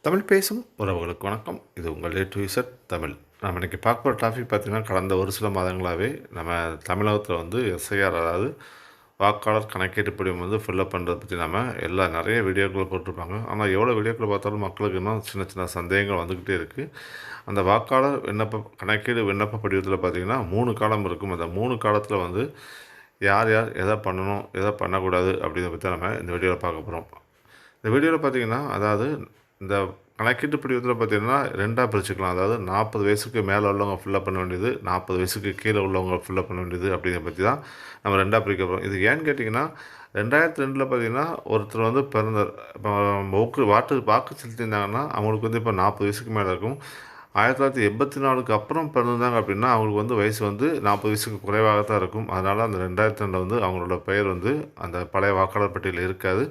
தமிழ் பேசும் உறவுகளுக்கு வணக்கம். இது உங்கள் ஏ டு இசட் தமிழ். நம்ம இன்றைக்கி பார்க்க போகிற டாபிக் பார்த்திங்கன்னா, கடந்த ஒரு சில மாதங்களாகவே நம்ம தமிழகத்தில் வந்து எஸ்ஐஆர், அதாவது வாக்காளர் கணக்கீட்டு படிவம் வந்து ஃபில்லப் பண்ணுறத பற்றி நம்ம நிறைய வீடியோக்களை போட்டிருப்பாங்க. ஆனால் எவ்வளோ வீடியோக்களை பார்த்தாலும் மக்களுக்கு இன்னும் சின்ன சின்ன சந்தேகங்கள் வந்துக்கிட்டே இருக்குது. அந்த வாக்காளர் கணக்கீடு விண்ணப்ப படிவத்தில் பார்த்திங்கன்னா 3 காலம் இருக்கும். அந்த 3 காலத்தில் வந்து யார் யார் எதை பண்ணணும், எதை பண்ணக்கூடாது அப்படிங்கிறத பற்றி நம்ம இந்த வீடியோவில் பார்க்க போகிறோம். இந்த வீடியோவில் பார்த்திங்கன்னா, அதாவது இந்த கணக்கீட்டு படிவத்தில் பார்த்திங்கன்னா 2ஆக பிரிச்சுக்கலாம். அதாவது 40 வயசுக்கு மேலே உள்ளவங்க ஃபில்லப் பண்ண வேண்டியது, 40 வயசுக்கு கீழே உள்ளவங்க ஃபில்லப் பண்ண வேண்டியது அப்படிங்கிறத பற்றி தான் நம்ம 2ஆக பிரிக்க போகிறோம். இது ஏன்னு கேட்டிங்கன்னா, 2002 பார்த்திங்கன்னா ஒருத்தர் வந்து பிறந்தார். இப்போ வாக்கு செலுத்தியிருந்தாங்கன்னா அவங்களுக்கு வந்து இப்போ 40 வயசுக்கு மேலே இருக்கும். 1984க்கு அப்புறம் பிறந்தாங்க அப்படின்னா அவங்களுக்கு வந்து வயசு வந்து 40 வயசுக்கு குறைவாக தான் இருக்கும். அதனால் அந்த 2002 வந்து அவங்களோட பெயர் வந்து அந்த பழைய வாக்காளர் பட்டியலில் இருக்காது.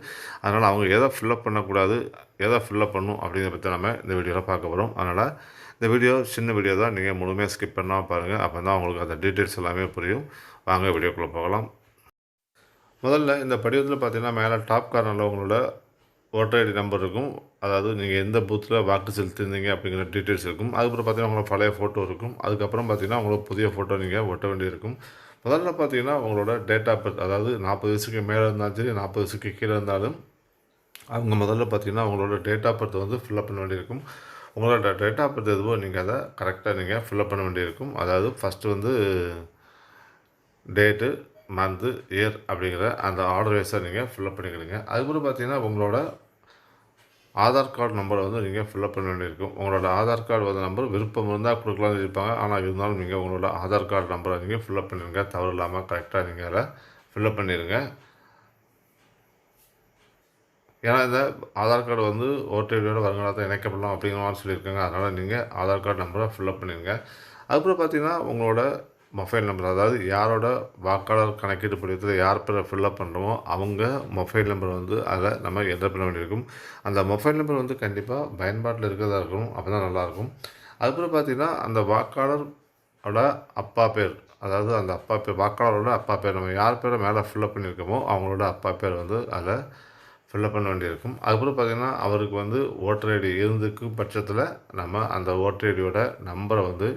அதனால் அவங்க எதை ஃபில்லப் பண்ணக்கூடாது, எதை ஃபில்லப் பண்ணணும் அப்படிங்கிறத பற்றி நம்ம இந்த வீடியோவில் பார்க்க போகிறோம். அதனால் இந்த வீடியோ சின்ன வீடியோ தான், நீங்கள் முழுமையாக ஸ்கிப் பண்ணாமல் பாருங்கள். அப்போ தான் உங்களுக்கு அந்த டீட்டெயில்ஸ் எல்லாமே புரியும். வாங்க வீடியோக்குள்ளே போகலாம். முதல்ல இந்த படிவத்தில் பார்த்திங்கன்னா மேலே டாப் கார்னரில் உங்களோட ஓட்டர் ஐடி நம்பர் இருக்கும். அதாவது நீங்கள் எந்த பூத்தில் வாக்கு செலுத்தியிருந்தீங்க அப்படிங்கிற டீட்டெயில்ஸ் இருக்கும். அதுக்கப்புறம் பார்த்திங்கன்னா உங்களோட பழைய ஃபோட்டோ இருக்கும். அதுக்கப்புறம் பார்த்திங்கன்னா உங்களோட புதிய ஃபோட்டோ நீங்கள் ஒட்ட வேண்டியிருக்கும். முதல்ல பார்த்திங்கன்னா உங்களோட டேட் ஆஃப் பர்த், அதாவது 40 வயசுக்கு மேலே இருந்தாலும் சரி, 40 வயசுக்கு கீழே இருந்தாலும் அவங்க முதல்ல பார்த்திங்கன்னா உங்களோட டேட் ஆஃப் பர்த் வந்து ஃபில்லப் பண்ண வேண்டியிருக்கும். உங்களோட டேட் ஆஃப் பர்த் எதுவோ நீங்கள் அதை கரெக்டாக நீங்கள் ஃபில்லப் பண்ண வேண்டியிருக்கும். அதாவது ஃபஸ்ட்டு வந்து டேட்டு, மந்த்து, இயர் அப்படிங்கிற அந்த ஆர்டர் வைஸாக நீங்கள் ஃபில்லப் பண்ணிக்கிடுங்க. அதுக்கப்புறம் பார்த்திங்கன்னா உங்களோட ஆதார் கார்டு நம்பரை வந்து நீங்கள் ஃபில்லப் பண்ண வேண்டியிருக்கும். உங்களோட ஆதார் கார்டு வந்து நம்பர் விருப்பம் இருந்தால் கொடுக்கலாம்னு இருப்பாங்க. ஆனால் இருந்தாலும் நீங்கள் உங்களோட ஆதார் கார்டு நம்பரை நீங்கள் ஃபில்லப் பண்ணிடுங்க. தவறு இல்லாமல் கரெக்டாக நீங்கள் அதை ஃபில்லப் பண்ணிடுங்க. ஏன்னா இந்த ஆதார் கார்டு வந்து ஓடிபியோட வருங்காலத்தில் இணைக்கப்படலாம் அப்படிங்கிற மாதிரி சொல்லியிருக்காங்க. அதனால் நீங்கள் ஆதார் கார்டு நம்பரை ஃபில்லப் பண்ணிடுங்க. அதுக்கப்புறம் பார்த்திங்கன்னா உங்களோட மொபைல் நம்பர், அதாவது யாரோட வாக்காளர் கணக்கீட்டு படிவத்தில் யார் பேரை ஃபில்லப் பண்ணுறோமோ அவங்க மொபைல் நம்பர் வந்து அதில் நம்ம என்டர் பண்ண வேண்டியிருக்கும். அந்த மொபைல் நம்பர் வந்து கண்டிப்பாக பயன்பாட்டில் இருக்கிறதா இருக்கணும். அப்போ தான் நல்லாயிருக்கும். அதுக்கப்புறம் பார்த்திங்கன்னா அந்த வாக்காளரோட அப்பா பேர், அதாவது அந்த அப்பா பேர், வாக்காளரோட அப்பா பேர், நம்ம யார் பேரை மேலே ஃபில்லப் பண்ணியிருக்கோமோ அவங்களோட அப்பா பேர் வந்து அதில் ஃபில்லப் பண்ண வேண்டியிருக்கும். அதுக்கப்புறம் பார்த்திங்கன்னா அவருக்கு வந்து ஓட்டர் ஐடி இருந்துக்கும் பட்சத்தில் நம்ம அந்த ஓட்டர் ஐடியோட நம்பரை வந்து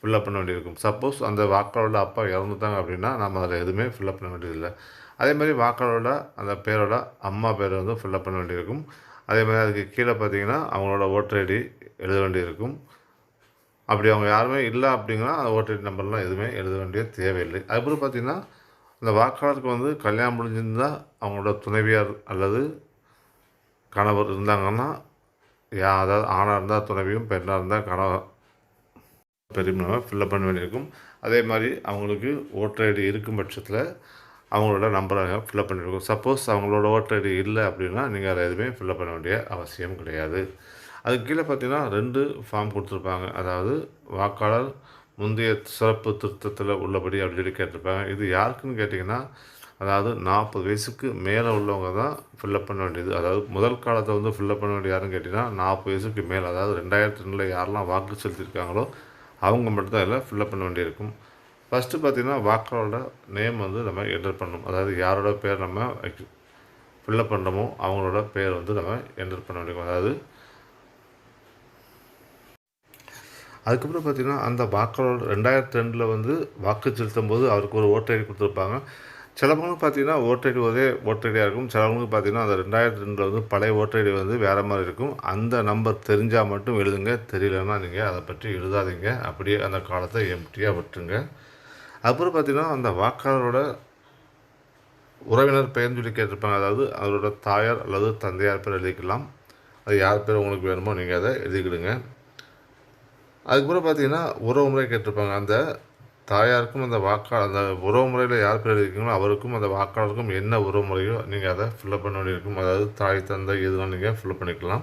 ஃபில்லப் பண்ண வேண்டியிருக்கும். சப்போஸ் அந்த வாக்காளரோட அப்பா இறந்துட்டாங்க அப்படின்னா நம்ம அதில் எதுவுமே ஃபில்லப் பண்ண வேண்டியதில்லை. அதேமாதிரி வாக்காளரோட அந்த பேரோட அம்மா பேரை வந்து ஃபில்லப் பண்ண வேண்டியிருக்கும். அதேமாதிரி அதுக்கு கீழே பார்த்திங்கன்னா அவங்களோட ஓட்டர் ஐடி எழுத வேண்டியிருக்கும். அப்படி அவங்க யாருமே இல்லை அப்படிங்கன்னா அந்த ஓட்டர் ஐடி நம்பர்லாம் எதுவுமே எழுத வேண்டிய தேவையில்லை. அதுக்கப்புறம் பார்த்திங்கன்னா அந்த வாக்காளருக்கு வந்து கல்யாணம் முடிஞ்சிருந்தால் அவங்களோட துணைவியார் அல்லது கணவர் இருந்தாங்கன்னா, அதாவது ஆணாக இருந்தால் துணைவியும், பெண்ணாக இருந்தால் கணவர் பெரியம்மாவை ஃபில்லப் பண்ண வேண்டியிருக்கும். அதே மாதிரி அவங்களுக்கு ஓட்டர் ஐடி இருக்கும் பட்சத்தில் அவங்களோட நம்பரை ஃபில்லப் பண்ணியிருக்கும். சப்போஸ் அவங்களோட ஓட்டர் ஐடி இல்லை அப்படின்னா நீங்கள் அதை எதுவுமே ஃபில்லப் பண்ண வேண்டிய அவசியம் கிடையாது. அதுக்கு கீழே பார்த்திங்கன்னா 2 ஃபார்ம் கொடுத்துருப்பாங்க. அதாவது வாக்காளர் முந்தைய சிறப்பு திருத்தத்தில் உள்ளபடி அப்படின்னு சொல்லி கேட்டிருப்பாங்க. இது யாருக்குன்னு கேட்டிங்கன்னா, அதாவது 40 வயசுக்கு மேலே உள்ளவங்க தான் ஃபில்லப் பண்ண வேண்டியது. அதாவது முதல் காலத்தை வந்து ஃபில்லப் பண்ண வேண்டிய யாருன்னு கேட்டிங்கன்னா 40 வயசுக்கு மேலே, அதாவது 2002 யாரெல்லாம் வாக்கு செலுத்தியிருக்காங்களோ அவங்க மட்டும்தான் இதில் ஃபில்லப் பண்ண வேண்டியிருக்கும். ஃபஸ்ட்டு பார்த்திங்கன்னா வாக்காளரோட நேம் வந்து நம்ம என்டர் பண்ணணும். அதாவது யாரோட பேர் நம்ம ஃபில்லப் பண்ணுறோமோ அவங்களோட பேர் வந்து நம்ம என்டர் பண்ண வேண்டியிருக்கும். அதாவது அதுக்கப்புறம் பார்த்திங்கன்னா அந்த வாக்காளர் 2002 வந்து வாக்கு செலுத்தும் போது அவருக்கு ஒரு ஓட்டர் ஐடி கொடுத்துருப்பாங்க. சிலவங்களுக்கு பார்த்திங்கன்னா ஓட்டர் ஐடி ஒரே ஓட்டர் ஐடியாக இருக்கும். சிலவங்களுக்கு பார்த்திங்கன்னா அந்த 2002 வந்து பழைய ஓட்டர் ஐடி வந்து வேறு மாதிரி இருக்கும். அந்த நம்பர் தெரிஞ்சால் மட்டும் எழுதுங்க. தெரியலன்னா நீங்கள் அதை பற்றி எழுதாதீங்க. அப்படியே அந்த காலத்தை எம்டியாக விட்டுருங்க. அப்புறம் பார்த்திங்கன்னா அந்த வாக்காளரோட உறவினர் பெயர்னு சொல்லி கேட்டிருப்பாங்க. அதாவது அவரோட தாயார் அல்லது தந்தையார் பேர் எழுதிக்கலாம். அது யார் பேர் உங்களுக்கு வேணுமோ நீங்கள் அதை எழுதிக்கிடுங்க. அதுக்கப்புறம் பார்த்திங்கன்னா உறவு முறை கேட்டிருப்பாங்க. அந்த தாயாருக்கும் அந்த அந்த உறவு முறையில் யார் பேர் இருக்கீங்களோ அவருக்கும் அந்த வாக்காளருக்கும் என்ன உறவு முறையோ நீங்கள் அதை ஃபில்லப் பண்ண வேண்டியிருக்கும். அதாவது தாய் தந்தை எதுவும் நீங்கள் ஃபில்லப் பண்ணிக்கலாம்.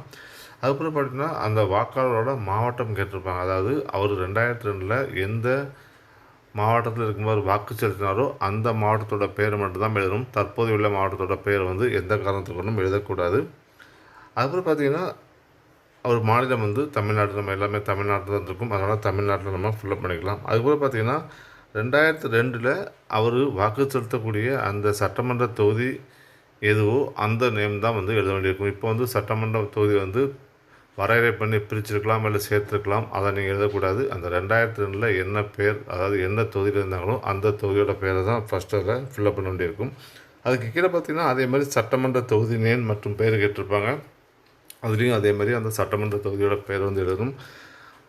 அதுக்கப்புறம் பார்த்திங்கன்னா அந்த வாக்காளரோட மாவட்டம் கேட்டிருப்பாங்க. அதாவது அவர் 2002 எந்த மாவட்டத்தில் இருக்கும்போது வாக்கு செலுத்தினாரோ அந்த மாவட்டத்தோட பேர் மட்டும்தான் எழுதணும். தற்போது உள்ள மாவட்டத்தோட பேர் வந்து எந்த காரணத்துக்கு ஒன்றும் எழுதக்கூடாது. அதுக்கப்புறம் பார்த்திங்கன்னா அவர் மாநிலம் வந்து தமிழ்நாடு, நம்ம எல்லாமே தமிழ்நாட்டில் தான் இருக்கும். அதனால் தமிழ்நாட்டில் நம்ம ஃபில்லப் பண்ணிக்கலாம். அதுபோல் பார்த்திங்கன்னா 2002 அவர் வாக்கு செலுத்தக்கூடிய அந்த சட்டமன்ற தொகுதி எதுவோ அந்த நேம் தான் வந்து எழுத வேண்டியிருக்கும். இப்போ வந்து சட்டமன்ற தொகுதி வந்து வரையறை பண்ணி பிரிச்சிருக்கலாம், இல்லை சேர்த்துருக்கலாம். அதை நீங்கள் எழுதக்கூடாது. அந்த 2002ல் என்ன பேர், அதாவது என்ன தொகுதியில் இருந்தாங்களோ அந்த தொகுதியோட பேரை தான் ஃபஸ்ட்டு அதில் ஃபில்லப் பண்ண வேண்டியிருக்கும். அதுக்கு கீழே பார்த்தீங்கன்னா அதே மாதிரி சட்டமன்ற தொகுதி நேம் மற்றும் பெயர் கேட்டிருப்பாங்க. அதுலேயும் அதே மாதிரி அந்த சட்டமன்ற தொகுதியோட பெயர் வந்து எழுதணும்.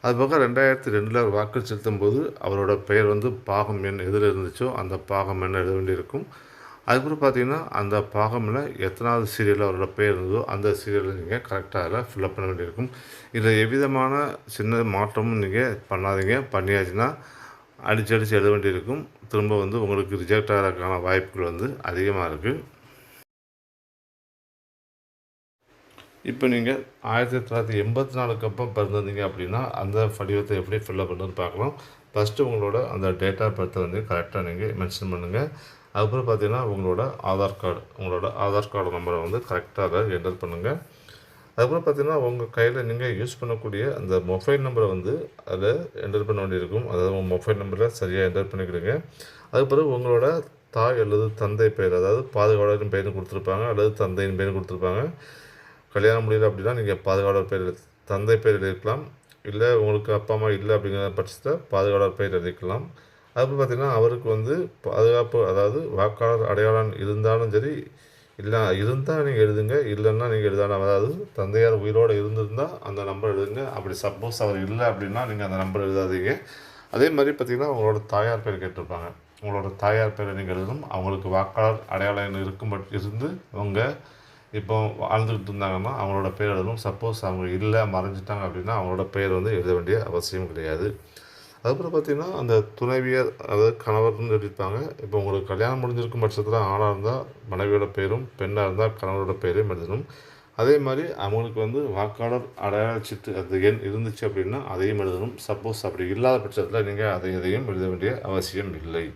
அதுபோக 2002ல் வாக்கு செலுத்தும்போது அவரோட பெயர் வந்து பாகம் எண் எதில் இருந்துச்சோ அந்த பாகம் எண் எழுத வேண்டியிருக்கும். அதுக்கப்புறம் பார்த்தீங்கன்னா அந்த பாகமில் எத்தனாவது சீரியலில் அவரோட பேர் இருந்ததோ அந்த சீரியலில் நீங்கள் கரெக்டாக அதில் ஃபில்லப் பண்ண வேண்டியிருக்கும். இதில் எவ்விதமான சின்ன மாற்றமும் நீங்கள் பண்ணாதீங்க. பண்ணியாச்சுன்னா அடித்து எழுத வேண்டியிருக்கும். திரும்ப வந்து உங்களுக்கு ரிஜெக்ட் ஆகிறதுக்கான வாய்ப்புகள் வந்து அதிகமாக இருக்குது. இப்போ நீங்கள் 1984க்கு அப்புறம் பிறந்திருந்தீங்க அப்படின்னா அந்த படிவத்தை எப்படி ஃபில்லப் பண்ணுறதுன்னு பார்க்கலாம். ஃபஸ்ட்டு உங்களோட அந்த டேட் ஆஃப் பர்த்தை வந்து கரெக்டாக நீங்கள் மென்ஷன் பண்ணுங்கள். அதுக்கப்புறம் பார்த்தீங்கன்னா உங்களோட ஆதார் கார்டு நம்பரை வந்து கரெக்டாக அதை என்டர் பண்ணுங்கள். அதுக்கப்புறம் பார்த்தீங்கன்னா உங்கள் கையில் நீங்கள் யூஸ் பண்ணக்கூடிய அந்த மொபைல் நம்பரை வந்து அதில் என்டர் பண்ண வேண்டியிருக்கும். அதாவது உங்கள் மொபைல் நம்பரில் சரியாக என்டர் பண்ணிக்கிடுங்க. அதுக்கப்புறம் உங்களோட தாய் அல்லது தந்தை பெயர், அதாவது பாதுகாவலரின் பெயர்னு கொடுத்துருப்பாங்க அல்லது தந்தையின் பெயர்னு கொடுத்துருப்பாங்க. கல்யாணம் முடியல அப்படின்னா நீங்கள் பாதுகாவலர் பெயர் தந்தை பெயர் எழுதிக்கலாம். இல்லை உங்களுக்கு அப்பா அம்மா இல்லை அப்படிங்கிற பட்சத்தில் பாதுகாவலர் பெயர் எழுதிக்கலாம். அதுக்கு பார்த்திங்கன்னா அவருக்கு வந்து பாதுகாப்பு, அதாவது வாக்காளர் அடையாளம் இருந்தாலும் சரி, இல்லை இருந்தால் நீங்கள் எழுதுங்க, இல்லைன்னா நீங்கள் எழுதாலும், அதாவது தந்தையார் உயிரோடு இருந்திருந்தால் அந்த நம்பர் எழுதுங்க. அப்படி சப்போஸ் அவர் இல்லை அப்படின்னா நீங்கள் அந்த நம்பர் எழுதாதீங்க. அதே மாதிரி பார்த்திங்கன்னா உங்களோட தாயார் பேர் கேட்டிருப்பாங்க. உங்களோட தாயார் பேரை நீங்கள் எழுதணும். அவங்களுக்கு வாக்காளர் அடையாளம் இருந்து அவங்க இப்போ வாழ்ந்துக்கிட்டு இருந்தாங்கன்னா அவங்களோட பேர் எழுதணும். சப்போஸ் அவங்க இல்லை மறைஞ்சிட்டாங்க அப்படின்னா அவங்களோட பேர் வந்து எழுத வேண்டிய அவசியம் கிடையாது. அதுக்கப்புறம் பார்த்திங்கன்னா அந்த துணைவியர், அதாவது கணவர்னு எழுதியிருப்பாங்க. இப்போ உங்களுக்கு கல்யாணம் முடிஞ்சிருக்கும் பட்சத்தில் ஆணாக இருந்தால் மனைவியோட பேரும், பெண்ணாக இருந்தால் கணவரோட பேரையும் எழுதணும். அதே மாதிரி அவங்களுக்கு வந்து வாக்காளர் அடையாள சீட்டு அந்த எண் இருந்துச்சு அப்படின்னா அதையும் எழுதணும். சப்போஸ் அப்படி இல்லாத பட்சத்தில் நீங்கள் எதையும் எழுத வேண்டிய அவசியம் இல்லை.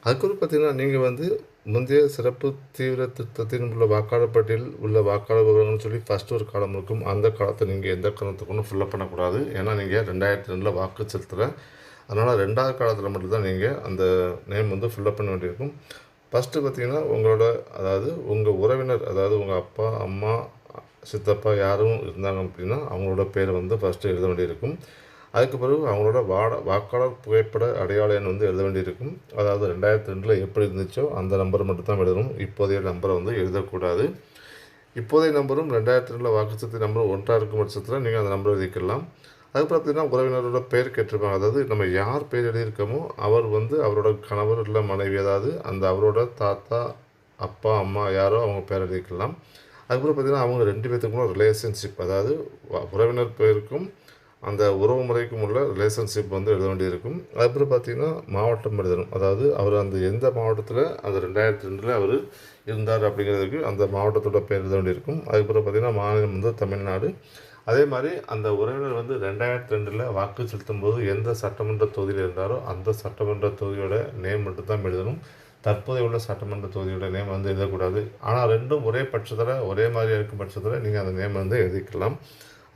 அதுக்கப்புறம் பார்த்திங்கன்னா நீங்கள் வந்து முந்தைய சிறப்பு தீவிர திட்டத்தின் உள்ள வாக்காளர் பட்டியலில் உள்ள வாக்காளர் விவரங்கள்னு சொல்லி ஃபஸ்ட்டு ஒரு காலம் இருக்கும். அந்த காலத்தை நீங்கள் எந்த காலத்துக்கு ஃபில்லப் பண்ணக்கூடாது. ஏன்னா நீங்கள் 2002ல் வாக்கு செலுத்துகிற, அதனால் 2வது காலத்தில் மட்டும்தான் நீங்கள் அந்த நேம் வந்து ஃபில்லப் பண்ண வேண்டியிருக்கும். ஃபஸ்ட்டு பார்த்திங்கன்னா உங்களோட, அதாவது உங்கள் உறவினர், அதாவது உங்கள் அப்பா அம்மா சித்தப்பா யாரும் இருந்தாங்க அப்படின்னா அவங்களோட பேரை வந்து ஃபஸ்ட்டு எழுத வேண்டியிருக்கும். அதுக்கு பிறகு அவங்களோட வாக்காளர் புகைப்பட அடையாள எண் வந்து எழுத வேண்டியிருக்கும். அதாவது 2002ல் எப்படி இருந்துச்சோ அந்த நம்பர் மட்டும்தான் எழுதணும். இப்போதைய நம்பரை வந்து எழுதக்கூடாது. இப்போதைய நம்பரும் 2002ல் வாக்குச்சீட்டு நம்பரும் ஒன்றாக இருக்கும் பட்சத்தில் நீங்கள் அந்த நம்பரை எழுதிக்கலாம். அதுக்கு பார்த்தீங்கன்னா உறவினரோட பேர் கேட்டிருப்பாங்க. அதாவது நம்ம யார் பேர் எழுதியிருக்கோமோ அவர் வந்து அவரோட கணவர் இல்லை மனைவி, அதாவது அந்த அவரோட தாத்தா அப்பா அம்மா யாரோ அவங்க பேர் எழுதிக்கலாம். அதுக்கப்புறம் பார்த்திங்கன்னா அவங்க 2 பேர்த்துக்கும் ரிலேஷன்ஷிப், அதாவது உறவினர் பேருக்கும் அந்த உறவு முறைக்கும் உள்ள ரிலேஷன்ஷிப் வந்து எழுத வேண்டியிருக்கும். அதுக்கப்புறம் பார்த்திங்கன்னா மாவட்டம் எழுதணும். அதாவது அவர் அந்த எந்த மாவட்டத்தில் அந்த 2002ல் அவர் இருந்தார் அப்படிங்கிறதுக்கு அந்த மாவட்டத்தோட பேர் எழுத வேண்டியிருக்கும். அதுக்கப்புறம் பார்த்திங்கன்னா மாநிலம் வந்து தமிழ்நாடு. அதே மாதிரி அந்த உறவினர் வந்து 2002ல் வாக்கு செலுத்தும் போது எந்த சட்டமன்ற தொகுதியில் இருந்தாரோ அந்த சட்டமன்ற தொகுதியோட நேம் மட்டும்தான் எழுதணும். தற்போதைய உள்ள சட்டமன்ற தொகுதியோட நேம் வந்து எழுதக்கூடாது. ஆனால் ரெண்டும் ஒரே பட்சத்தில் ஒரே மாதிரியாக இருக்கும் பட்சத்தில் நீங்கள் அந்த நேம் வந்து எழுதிக்கலாம்.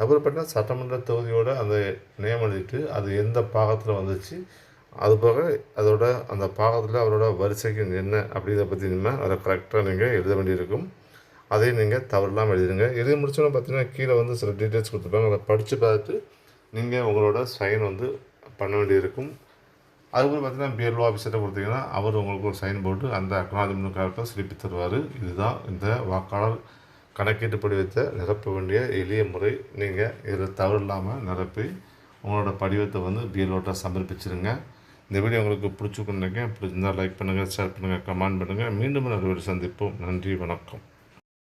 அப்புறம் பார்த்தீங்கன்னா சட்டமன்ற தொகுதியோட அந்த நேம் எழுதிட்டு அது எந்த பாகத்தில் வந்துச்சு, அதுபோக அதோட அந்த பாகத்தில் அவரோட வரிசைக்கு என்ன அப்படிங்கிறத பற்றி நீங்கள் அதை கரெக்டாக நீங்கள் எழுத வேண்டியிருக்கும். அதையும் நீங்கள் தவறில்லாமல் எழுதிடுங்க. எழுதி முடிச்சோன்னா பார்த்தீங்கன்னா கீழே வந்து சில டீட்டெயில்ஸ் கொடுத்துருப்பாங்க. அதை படித்து பார்த்துட்டு நீங்கள் உங்களோட சைன் வந்து பண்ண வேண்டியிருக்கும். அதுக்கப்புறம் பார்த்தீங்கன்னா பிஎல்ஓ ஆஃபீஸர்கிட்ட கொடுத்தீங்கன்னா அவர் உங்களுக்கு ஒரு சைன் போட்டு அந்த அக்னாலஜ்மெண்ட் கார்டை சிலிப்பி தருவார். இதுதான் இந்த வாக்காளர் கணக்கீட்டு படிவத்தை நிரப்ப வேண்டிய எளிய முறை. நீங்கள் இதில் தவறு இல்லாமல் நிரப்பி உங்களோட படிவத்தை வந்து பிஎல்ஓட்ட சமர்ப்பிச்சிருங்க. இந்த வீடியோ உங்களுக்கு பிடிச்சிருக்குன்னு நினைக்கிறேன். பிடிச்சிருந்தால் லைக் பண்ணுங்கள், ஷேர் பண்ணுங்கள், கமெண்ட் பண்ணுங்கள். மீண்டும் ஒரு வீடியோ சந்திப்போம். நன்றி, வணக்கம்.